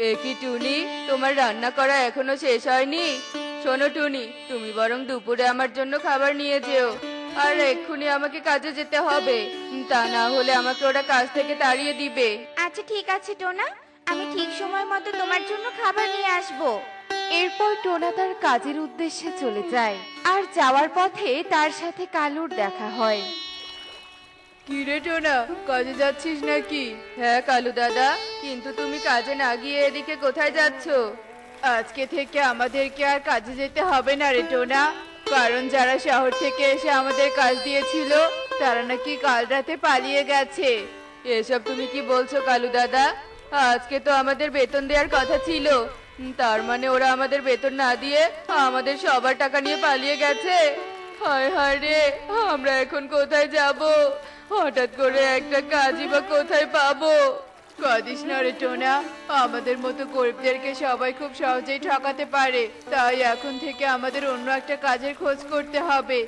এ কি টুনি, তোমার রান্না করা এখনো শেষ হয়নি? শোনো টুনি, তুমি বরং দুপুরে আমার জন্য খাবার নিয়ে যেও। আর এক্ষুনি আমাকে কাজে যেতে হবে, তা না হলে আমাকে ওরা কাজ থেকে তাড়িয়ে দিবে। আচ্ছা ঠিক আছে টোনা, আমি ঠিক সময় মতো তোমার জন্য খাবার নিয়ে আসবো। এরপর টোনা তার কাজের উদ্দেশ্যে চলে যায়, আর যাওয়ার পথে তার সাথে কালুর দেখা হয়। কিরে টোনা, কাজে যাচ্ছিস নাকি? হ্যাঁ কালু দাদা, কিন্তু তুমি কাজে না গিয়ে এদিকে কোথায় যাচ্ছ? আজকে থেকে আমাদেরকে আর কাজে যেতে হবে না রে টোনা, কারণ যারা শহর থেকে এসে আমাদের কাজ দিয়েছিল তারা নাকি কাল রাতে পালিয়ে গেছে। এসব তুমি কি বলছো কালু দাদা? আজকে তো আমাদের বেতন দেওয়ার কথা ছিল, তার মানে ওরা আমাদের বেতন না দিয়ে আমাদের সবার টাকা নিয়ে পালিয়ে গেছে। হায় হায় রে, আমরা এখন কোথায় যাব? হঠাৎ করে একটা কাজই বা কোথায় পাবো? কাঁদিস না রে টোনা, আমাদের মতো গরিবদেরকে সবাই খুব সহজেই ঠকাতে পারে, তাই এখন থেকে আমাদের অন্য একটা কাজের খোঁজ করতে হবে।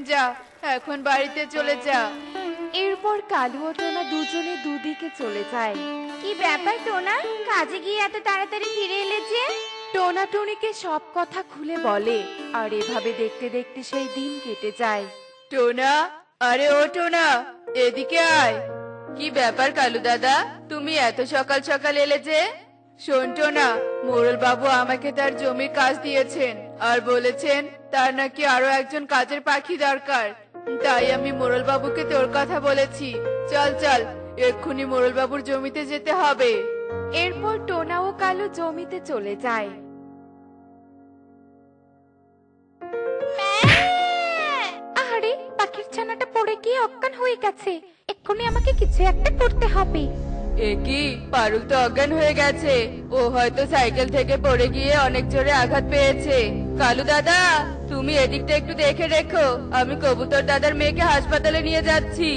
যা, এখন বাড়িতে চলে যা। এরপর কালু ও টোনা দুজনে দুদিকে চলে যায়। কি ব্যাপার টোনা, কাজে গিয়ে এত তাড়াতাড়ি ফিরে এলে যে? টোনা টুনিকে সব কথা খুলে বলে, আর এভাবে দেখতে দেখতে সেই দিন কেটে যায়। টোনা, আরে ও টোনা, এদিকে আয়। কি ব্যাপার কালু দাদা, তুমি এত সকাল সকাল এলে যে? শোন টোনা, মোড়ল বাবু আমাকে তার জমির কাজ দিয়েছেন আর বলেছেন তার নাকি আরো একজন কাজের পাখি দরকার, তাই আমি মোড়ল বাবুকে তোর কথা বলেছি। চল চল, এক্ষুনি মোড়ল বাবুর জমিতে যেতে হবে। এরপর টোনা ও কালু জমিতে চলে যায়। আরে পাখির ছানাটা পড়ে গিয়ে অজ্ঞান হয়ে গেছে, এক্ষুনি আমাকে কিছু একটা করতে হবে। এ কি, পারুল তো অজ্ঞান হয়ে গেছে, ও হয়তো সাইকেল থেকে পড়ে গিয়ে অনেক জোরে আঘাত পেয়েছে। কালু দাদা, তুমি এদিকটা একটু দেখে রেখো, আমি কবুতর দাদার মেয়েকে হাসপাতালে নিয়ে যাচ্ছি।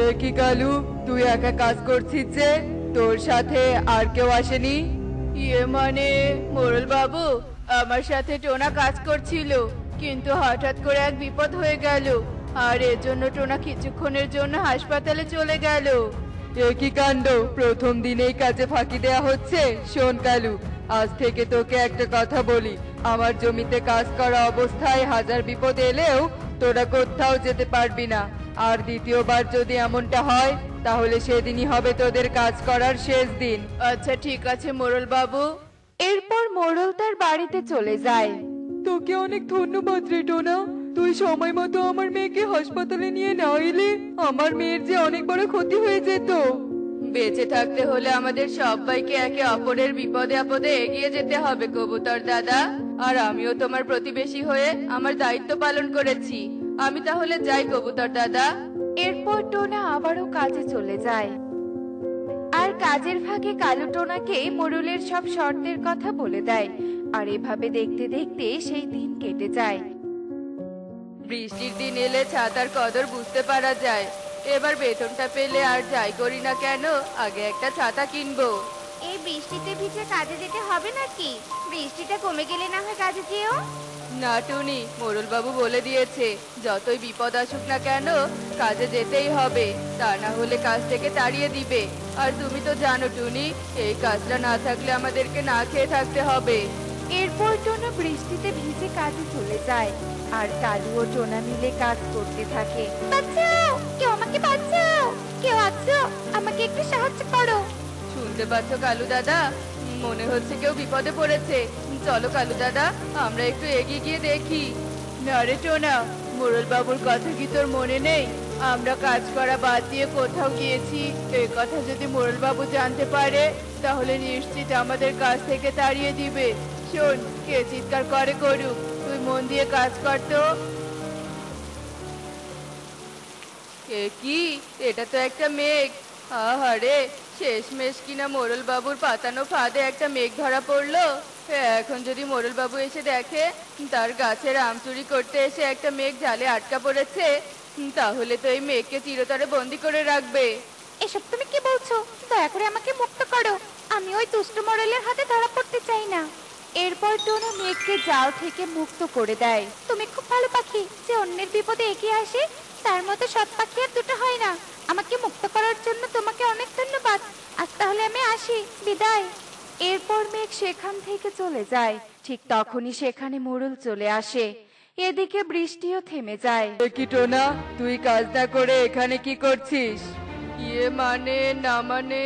এ কি কালু, তুই একা কাজ করছিস যে? তোর সাথে আর কেউ আসেনি? ইয়ে মানে মোড়ল বাবু, আমার সাথে টোনা কাজ করছিল, কিন্তু হঠাৎ করে এক বিপদ হয়ে গেল, আর এর জন্য টোনা কিছুক্ষণের জন্য হাসপাতালে চলে গেল। এ কি কাণ্ড, প্রথম দিনেই কাজে ফাঁকি দেয়া হচ্ছে। শোন কালু, আজ থেকে তোকে একটা কথা বলি, আমার জমিতে কাজ করা অবস্থায় হাজার বিপদ এলেও তোরা কোথাও যেতে পারবি না। আর দ্বিতীয়বার যদি এমনটা হয় তাহলে সেদিনই হবে তোদের কাজ করার শেষ দিন। আচ্ছা ঠিক আছে মোড়ল বাবু। এরপর মোড়ল তার বাড়িতে চলে যায়। তোকে অনেক ধন্যবাদ রে টোনা, তুই সময় মতো আমার মেয়েকে হাসপাতালে নিয়ে না এলে আমার মেয়ের যে অনেক বড় ক্ষতি হয়ে যেত। বেঁচে থাকতে হলে আমাদের সবাইকে একে অপরের বিপদে আপদে এগিয়ে যেতে হবে কবুতর দাদা, আর আমিও তোমার প্রতিবেশী হয়ে আমার দায়িত্ব পালন করেছি। আমি তাহলে যাই কবুতর দাদা। এরপর টোনা আবারও কাজে চলে যায়, আর কাজের ফাঁকে কালু টোনাকে মোড়লের সব শর্তের কথা বলে দেয়। আর এভাবে দেখতে দেখতে সেই দিন কেটে যায়। বৃষ্টির দিন এলে ছাতার কদর বুঝতে পারা যায়। এবার বেতনটা পেলে আর যাই করি না কেন, আগে একটা ছাতা কিনবো। এই বৃষ্টিতে ভিজে কাজে যেতে হবে নাকি? বৃষ্টিটা কমে গেলে না হয় কাজে যেও। না টুনি, মোড়ল বাবু বলে দিয়েছে যতই বিপদ আসুক না কেন কাজে যেতেই হবে, তা না হলে কাজ থেকে তাড়িয়ে দিবে। আর তুমি তো জানো টুনি, এই কাজটা না থাকলে আমাদেরকে না খেয়ে থাকতে হবে। এরপর টোনা বৃষ্টিতে ভিজে কাজে চলে যায়, আর কালু ও টোনা মিলে কাজ করতে থাকে। বাঁচাও, কেউ আমাকে বাঁচাও, কেউ আছো, আমাকে একটু সাহায্য করো। শুনতে পাচ্ছ কালু দাদা? মনে হচ্ছে কেউ বিপদে পড়েছে। চলো কালু দাদা, আমরা একটু এগিয়ে গিয়ে দেখি। না রে টোনা, মোড়ল বাবুর কথা কি তোর মনে নেই? আমরা কাজ করা বাদ দিয়ে কোথাও গিয়েছি, এই কথা যদি মোড়ল বাবু জানতে পারে তাহলে নিশ্চিত আমাদের কাজ থেকে তাড়িয়ে দিবে। শোন, কে চিৎকার করে করুক, তুই মন দিয়ে কাজ কর তো। এ কি, এটা তো একটা মেঘ। আহারে, শেষমেশ কিনা মোড়ল বাবুর পাতানো ফাঁদে একটা মেঘ ধরা পড়লো। এখন যদি মোড়ল বাবু এসে দেখে তার গাছের আম চুরি করতে এসে একটা মেঘ জালে আটকা পড়েছে, তাহলে তো এই মেঘকে চিরতরে বন্দি করে রাখবে। এসব তুমি কি বলছো? দয়া করে আমাকে মুক্ত করো, আমি ওই দুষ্ট মোড়লের হাতে ধরা পড়তে চাই না। এরপর টোনা মেঘকে জাল থেকে মুক্ত করে দেয়। তুমি খুব ভালো পাখি, যে অন্যের বিপদে এগিয়ে আসে, তার মতো সৎ পাখি আর দুটো হয় না। আমাকে মুক্ত করার জন্য সেখান থেকে চলে যায়। ঠিক তখনই সেখানে মোড়ল চলে আসে। এদিকে বৃষ্টিও থেমে যায়। কি টোনা, তুই কাজ না করে এখানে কি করছিস? মানে না মানে,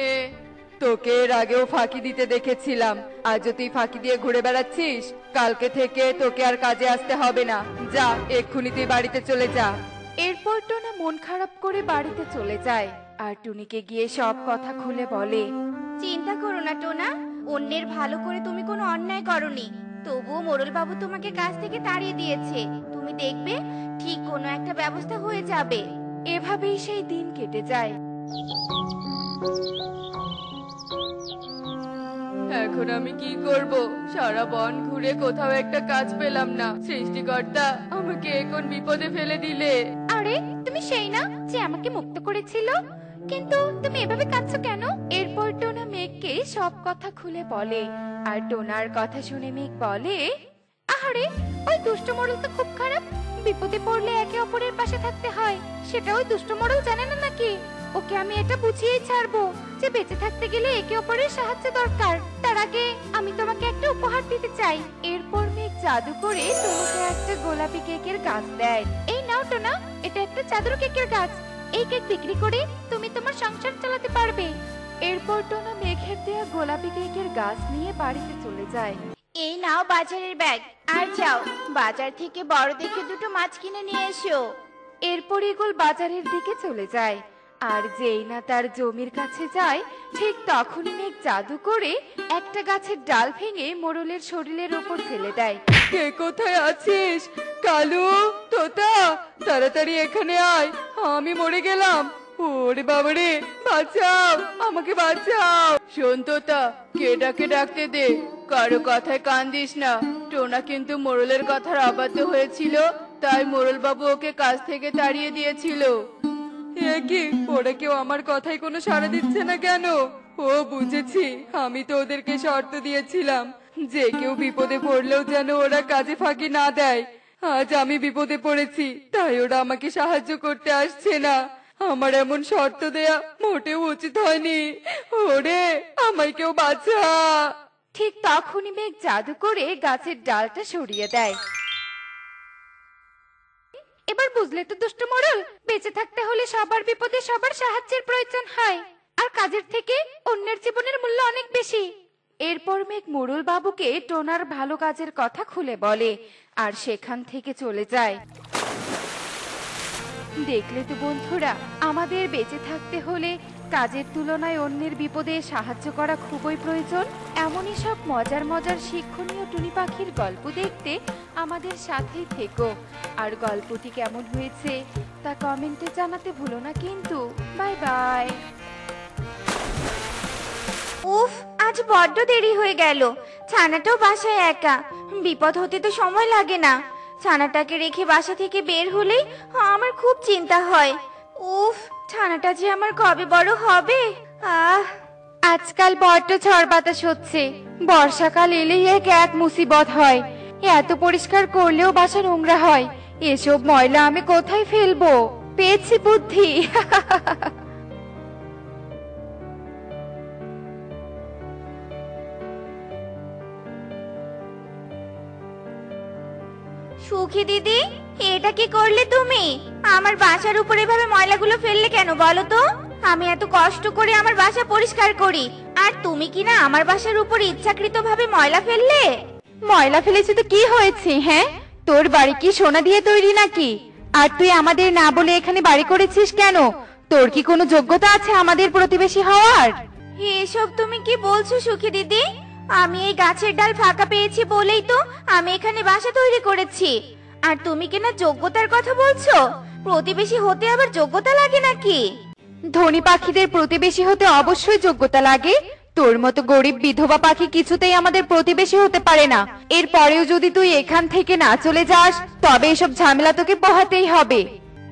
তোকে এর আগেও ফাঁকি দিতে দেখেছিলাম, আজও তুই ফাঁকি দিয়ে ঘুরে বেড়াচ্ছিস। কালকে থেকে তোকে আর কাজে আসতে হবে না, যা এক্ষুনি তুই বাড়িতে চলে যা। এরপর টোনা মন খারাপ করে বাড়িতে চলে যায় আর টুনিকে গিয়ে সব কথা খুলে বলে। চিন্তা করো না টোনা, অন্যের ভালো করে তুমি কোনো অন্যায় করনি। তবুও মোড়ল বাবু তোমাকে কাজ থেকে তাড়িয়ে দিয়েছে। তুমি দেখবে ঠিক কোনো একটা ব্যবস্থা হয়ে যাবে। এভাবেই সেই দিন কেটে যায়। এখন আমি কি করব? সারা বন ঘুরে কোথাও একটা কাজ পেলাম না। সৃষ্টিকর্তা, আমাকে এখন বিপদে ফেলে দিলে। আরে তুমি সেই না যে আমাকে মুক্ত করেছিল, কিন্তু তুমি এভাবে কাঁদছো কেন? এরপর টোনা মেঘকে সব কথা খুলে বলে। আর টোনার কথা শুনে মেঘ বলে, আরে ওই দুষ্ট মোড়ল তো খুব খারাপ। বিপদে পড়লে একে অপরের পাশে থাকতে হয়, সেটা ওই দুষ্ট মোড়ল জানে না নাকি? ওকে আমি এটা বুঝিয়েই ছাড়বো যে বেঁচে থাকতে গেলে একে অপরের সাহায্য দরকার। তার আগে আমি তোমাকে একটা উপহার দিতে চাই। এরপর মেঘ জাদু করে টোনাকে একটা গোলাপি কেকের গাছ দেয়। এই নাও টোনা, এটা একটা চাদর কেকের গাছ। এই কেক বিক্রি করে তুমি তোমার সংসার চালাতে পারবে। এরপর টোনা মেঘের দেয়া গোলাপি কেকের গাছ নিয়ে বাড়িতে চলে যায়। এই নাও বাজারের ব্যাগ, আর যাও বাজার থেকে বড় দেখে দুটো মাছ কিনে নিয়ে এসো। এরপর ইগল বাজারের দিকে চলে যায়। আর যেই না তার জমির কাছে যায়, ঠিক তখনই মেঘ জাদু করে একটা গাছের ডাল ভেঙে মোড়লের শরীরের ওপর ফেলে দেয়। কে কোথায় আছিস? কালু, তোতা, তাড়াতাড়ি এখানে আয়, আমি মরে গেলাম। ওরে বাবারে, বাঁচাও, আমাকে বাঁচাও। শোন তোতা, কেডাকে ডাকতে দে, কারো কথায় কান দিস না। টোনা কিন্তু মোড়লের কথার অবাধ্য হয়েছিল, তাই মোড়ল বাবু ওকে কাজ থেকে তাড়িয়ে দিয়েছিল। এ কি, ওরা কেউ আমার কথায় কোনো সাড়া দিচ্ছে না কেন? ও বুঝেছি, আমি তো ওদেরকে শর্ত দিয়েছিলাম যে কেউ বিপদে পড়লেও যেন ওরা কাজে ফাঁকি না দেয়। আজ আমি বিপদে পড়েছি, তাই ওরা আমাকে সাহায্য করতে আসছে না। আমার এমন শর্ত দেয়া মোটেও উচিত হয়নি। ওরে, আমায় কেউ বাঁচা। ঠিক তখনই মেঘ জাদু করে গাছের ডালটা সরিয়ে দেয়। এবার বুঝলে তো দুষ্ট মোড়ল, বেঁচে থাকতে হলে সবার বিপদে সবার সাহায্যের প্রয়োজন হয়, আর কাজের থেকে অন্যের জীবনের মূল্য অনেক বেশি। এরপর মেঘ মোড়ল বাবুকে টোনার ভালো কাজের কথা খুলে বলে আর সেখান থেকে চলে যায়। দেখলে তো বন্ধুরা, আমাদের বেঁচে থাকতে হলে কাজের তুলনায় অন্যের বিপদে সাহায্য করা খুবই প্রয়োজন। এমনই সব মজার মজার শিক্ষণীয় টুনি পাখির গল্প দেখতে আমাদের সাথেই থেকো। আর গল্পটি কেমন হয়েছে তা কমেন্টে জানাতে ভুলো না কিন্তু। Bye bye. উফ, আজ বড্ড দেরি হয়ে গেল। ছানাটাও বাসায় একা, বিপদ হতে তো সময় লাগে না। ছানাটাকে রেখে বাসা থেকে বের হলেই আমার খুব চিন্তা হয়। উফ, ছানাটা যে আমার কবে বড় হবে। আজকাল বড্ড ঝড় বাতাস হচ্ছে, বর্ষাকাল এলেই এক মুসিবত হয়। এত পরিষ্কার করলেও বাসা নোংরা হয়। এসব ময়লা আমি কোথায় ফেলবো? পেয়েছি বুদ্ধি। সুখী দিদি, এটা কি করলে তুমি? আমার বাসার উপর এভাবে ময়লাগুলো ফেললে কেন বলো তো? আমি এত কষ্ট করে আমার বাসা পরিষ্কার করি, আর তুমি কি না আমার বাসার উপর ইচ্ছাকৃতভাবে ময়লা ফেললে? ময়লা ফেলেছি তো কি হয়েছে? হ্যাঁ, তোর বাড়ি কি সোনা দিয়ে তৈরি নাকি? আর তুই আমাদের না বলে এখানে বাড়ি করেছিস কেন? তোর কি কোনো যোগ্যতা আছে আমাদের প্রতিবেশী হওয়ার? এসব তুমি কি বলছো সুখী দিদি? আমি এই গাছের ডাল ফাঁকা পেয়েছি বলেই তো আমি এখানে বাসা তৈরি করেছি। আর তুমি কি না যোগ্যতার কথা বলছো? প্রতিবেশী হতে আবার যোগ্যতা লাগে নাকি? ধনী পাখিদের প্রতিবেশী হতে অবশ্যই যোগ্যতা লাগে। তোর মতো গরিব বিধবা পাখি কিছুতেই আমাদের প্রতিবেশী হতে পারে না। এরপরেও যদি তুই এখান থেকে না চলে যাস, তবে এসব ঝামেলা তোকে পোহাতেই হবে।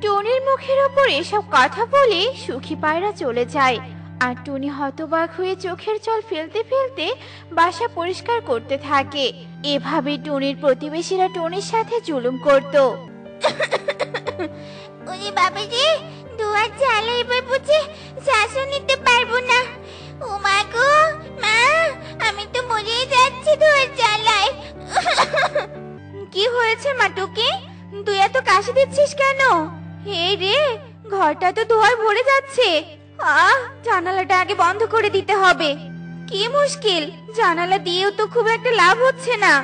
টুনির মুখের ওপর এসব কথা বলে সুখী পায়রা চলে যায়। আর টুনি হতবাক হয়ে চোখের জল ফেলতে ফেলতে বাসা পরিষ্কার করতে থাকে। এভাবে টুনির প্রতিবেশীরা টুনির সাথে জুলুম করত। ওরে বাবা রে, দুয়ার জ্বালা এবার বুঝে শ্বাসও নিতে পারবো না। ও মা গো, মা, আমি তো মরেই যাচ্ছি দুয়ার জ্বালায়। কি হয়েছে মা টুকি? তুই এত কাশি দিচ্ছিস কেন? হে রে, ঘরটা তো ধোঁয়ায় ভরে যাচ্ছে। জানালাটা আগে বন্ধ করে দিতে হবে। কি মুশকিল, জানালা দিয়েও তো খুব একটা লাভ হচ্ছে না।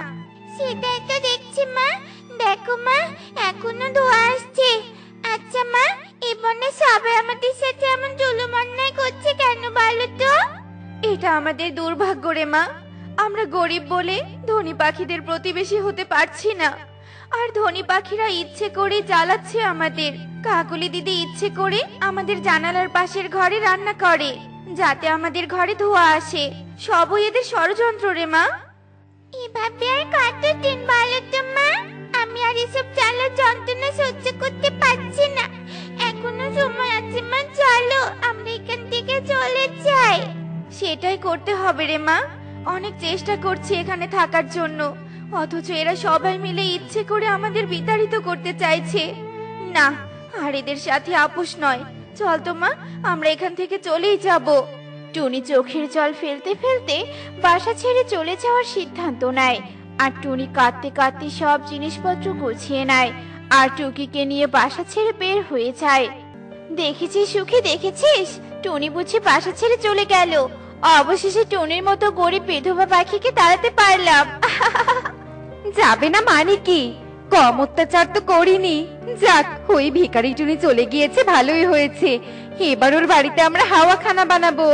সেটাই তো দেখছি মা। দেখো মা, এখনো ধোঁয়া আসছে। আচ্ছা মা, এই বনে সবাই আমাদের সাথে এমন জুলুম অন্যায় করছে কেন বলো তো? এটা আমাদের দুর্ভাগ্য রে মা। আমরা গরিব বলে ধনী পাখিদের প্রতিবেশী হতে পারছি না। আর ধনী পাখিরা ইচ্ছে করে জ্বালাচ্ছে আমাদের। কাকলি দিদি ইচ্ছে করে আমাদের জানালার পাশের ঘরে রান্না করে, যাতে আমাদের ঘরে ধোঁয়া আসে। সবই এদের ষড়যন্ত্র রে মা। এভাবে আর কতদিন বলো তো মা? আমি আর এসব জ্বালা যন্ত্রণা সহ্য করতে পারছি না। এখনো সময় আছে মা, চলো আমরা এখান থেকে চলে যাই। সেটাই করতে হবে রে মা। অনেক চেষ্টা করছি এখানে থাকার জন্য, অথচ এরা সবাই মিলে ইচ্ছে করে আমাদের বিতাড়িত করতে চাইছে। না, আর এদের সাথে আপোষ নয়। চল তো মা, আমরা এখান থেকে চলেই যাব। টুনি চোখের জল ফেলতে ফেলতে বাসা ছেড়ে চলে যাওয়ার সিদ্ধান্ত নেয়। আর টুনি কাঁদতে কাঁদতে সব জিনিসপত্র গুছিয়ে নেয় আর টুকিকে নিয়ে বাসা ছেড়ে বের হয়ে যায়। দেখেছিস সুখী, দেখেছিস? টুনি বুঝি বাসা ছেড়ে চলে গেল। অবশেষে টুনির মতো গরিব বিধবা পাখিকে তাড়াতে পারলাম। যাবে না মানে কি? কম অত্যাচার তো করিনি। যাক, ওই ভিখারি টুনি চলে গিয়েছে, ভালোই হয়েছে। এবার ওর বাড়িতে আমরা হাওয়া খানা বানাবো।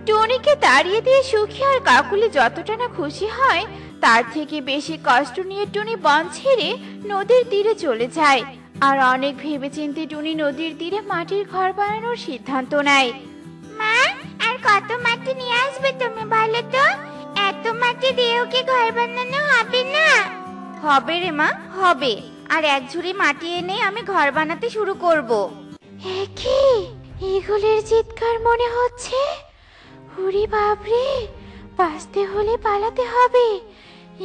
টুনিকে তাড়িয়ে দিয়ে সুখী আর কাকুলি যতটা না খুশি হয়, তার থেকে বেশি কষ্ট নিয়ে টুনি বন ছেড়ে নদীর তীরে চলে যায়। আর অনেক ভেবেচিন্তে টুনি নদীর তীরে মাটির ঘর বানানোর সিদ্ধান্ত নেয়। মা, আর কত মাটি নিয়ে আসবে তুমি বলো তো? এত মাটি দিয়েও কি ঘর বানানো হবে না? হবে রে মা, হবে। আর এক ঝুড়ি মাটি এনে আমি ঘর বানাতে শুরু করব। কি এগুলোর চিৎকার মনে হচ্ছে? ওরে বাপরে, বাঁচতে হলে পালাতে হবে।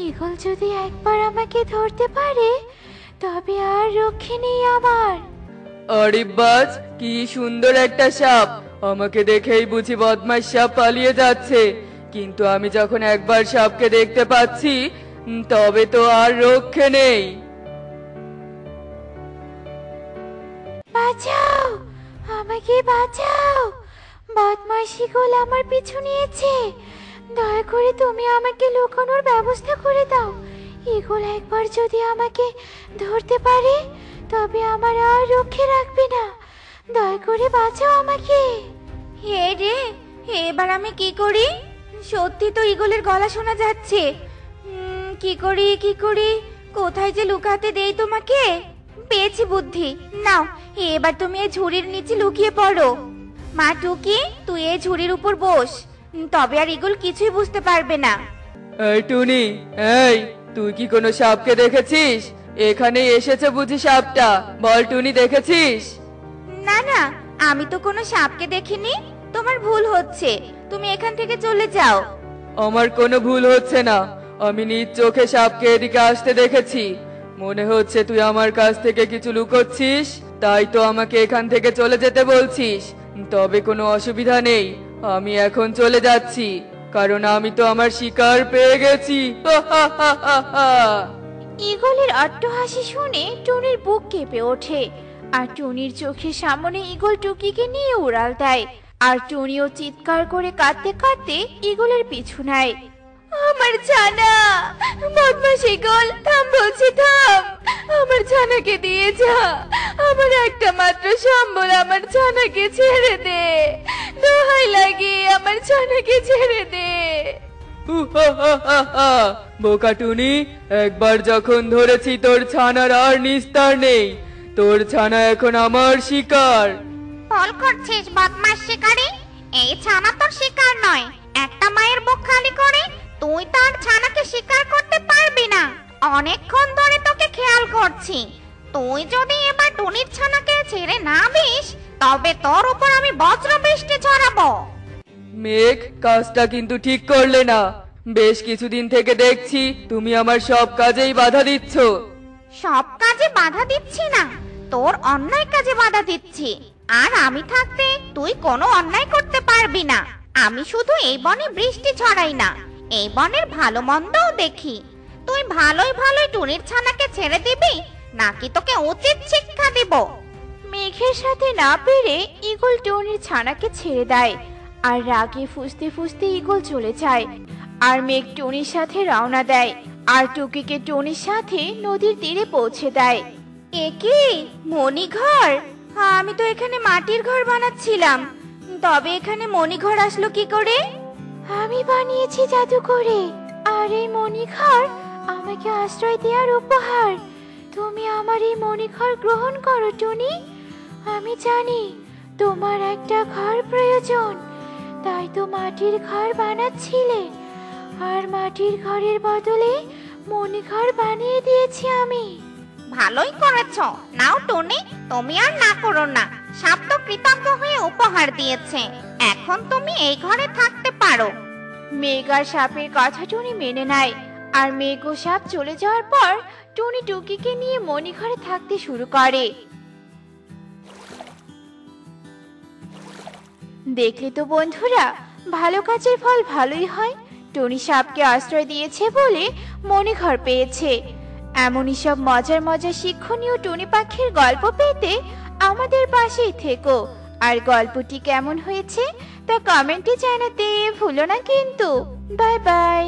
ঈগল যদি একবার আমাকে ধরতে পারে, তবে আর রক্ষে নেই আমার। আরে বাস, কি সুন্দর একটা সাপ! আমাকে দেখেই বুঝি বদমাশ সাপ পালিয়ে যাচ্ছে। কিন্তু আমি যখন একবার সাপকে দেখতে পাচ্ছি, তবে তো আর রক্ষে নেই। বাঁচাও, আমাকে বাঁচাও! বদমাশ ঈগল আমার পিছু নিয়েছে। দয়া করে তুমি আমাকে লুকানোর ব্যবস্থা করে দাও। ঈগল একবার যদি আমাকে ধরতে পারে, তবে আমার আর রক্ষে রাখবে না। দয়া করে বাঁচাও আমাকে। হে রে, এবার আমি কি করি? সত্যি তো ঈগলের গলা শোনা যাচ্ছে। কি করি, কোথায় যে লুকাতে দেই তোমাকে? পেয়েছি বুদ্ধি। নাও, এবার তুমি এই ঝুড়ির নিচে লুকিয়ে পড়ো। মা টুকি, তুই এই ঝুড়ির উপর বস, তবে আর ঈগল কিছুই বুঝতে পারবে না। এই টুনি, এই তুই কি কোনো সাপকে দেখেছিস? এখানে এসেছে বুঝি সাপটা? বল টুনি, দেখেছিস? না না, আমি তো কোনো সাপকে দেখিনি। তোমার ভুল হচ্ছে, তুমি এখান থেকে চলে যাও। আমার কোনো ভুল হচ্ছে না। আমি নিজ চোখে সাপকে এদিকে আসতে দেখেছি। মনে হচ্ছে তুই আমার কাছ থেকে কিছু লুকোচ্ছিস, তাই তো আমাকে এখান থেকে চলে যেতে বলছিস। তবে কোনো অসুবিধা নেই, আমি এখন চলে যাচ্ছি, কারণ আমি তো আমার শিকার পেয়ে গেছি। ঈগলের অট্টহাসি শুনে টুনির বুক কেঁপে ওঠে। আর টুনির চোখের সামনে ঈগল টুকিকে নিয়ে উড়াল দেয়। আর টুনিও চিৎকার করে কাঁদতে কাঁদতে ঈগলের পিছু নেয়। আমার ছানা! বদমাশ ঈগল, থাম বলছি, থাম! আমার ছানাকে দিয়ে যা। আমার একটা মাত্র সম্বল, আমার ছানাকে ছেড়ে দে। দোহাই লাগে, আমার ছানাকে ছেড়ে দে। বোকা টুনি, একবার যখন ধরেছি তোর ছানার আর নিস্তার নেই। তোর ছানা এখন আমার শিকার। বল করছিস বদমাশ শিকারী? এই ছানা তোর শিকার নয়। একটা মায়ের বুক খালি করে তুই তার ছানাকে শিকার করতে পারবি না। অনেকক্ষণ ধরে তোকে খেয়াল করছি। তুই যদি এবার টুনির ছানাকে ছেড়ে না দিস, তবে তোর উপর আমি বজ্র বৃষ্টি ছড়াবো। মেঘ, কাজটা কিন্তু ঠিক করলে না। বেশ কিছুদিন থেকে দেখছি তুমি আমার সব কাজেই বাধা দিচ্ছ। সব কাজে বাধা দিচ্ছি না, তোর অন্যায় কাজে বাধা দিচ্ছি, আর আমি থাকতে তুই কোনো অন্যায় করতে পারবি না। আমি শুধু এই বনে বৃষ্টি ছড়াই না, এই বনের ভালো মন্দও দেখি। তুই ভালোই ভালোই টুনির ছানাকে ছেড়ে দিবি, নাকি তোকে উচিত শিক্ষা দিব? মেঘের সাথে না পেরে ঈগল টুনির ছানাকে ছেড়ে দেয়, আর রাগে ফুঁসতে ফুঁসতে ঈগল চলে যায়। আর মেঘ টুনির সাথে রওনা দেয়, আর টুকিকে টুনির সাথে নদীর তীরে পৌঁছে দেয়। একি মণিঘর, আমি তো এখানে মাটির ঘর বানাচ্ছিলাম, তবে এখানে মণিঘর আসলো কি করে? আমি বানিয়েছি জাদু করে, আর এই মণিঘর আমাকে আশ্রয় দেওয়ার উপহার। তুমি আমার এই মণিঘর গ্রহণ করো টুনি। আমি জানি তোমার একটা ঘর প্রয়োজন, তাই তো মাটির ঘর বানাচ্ছিলে, আর মাটির ঘরের বদলে মণিঘর বানিয়ে দিয়েছি আমি। ভালোই করেছো। নাও টুনি, তুমি আর না করো না, সাপ তো কৃতজ্ঞ হয়ে উপহার দিয়েছে। এখন তুমি এই ঘরে থাকতে পারো। মেঘ আর সাপের কথা টুনি মেনে নেয়, আর মেঘ ও সাপ চলে যাওয়ার পর টুনি টুকিকে নিয়ে মণিঘরে থাকতে শুরু করে। দেখলে তো বন্ধুরা, ভালো কাজের ফল ভালোই হয়। টুনি সাপকে আশ্রয় দিয়েছে বলে মণিঘর পেয়েছে। এমনই সব মজার মজার শিক্ষণীয় টুনি পাখির গল্প পেতে আমাদের পাশেই থেকো। আর গল্পটি কেমন হয়েছে তা কমেন্টে জানাতে ভুলো না কিন্তু। Bye bye.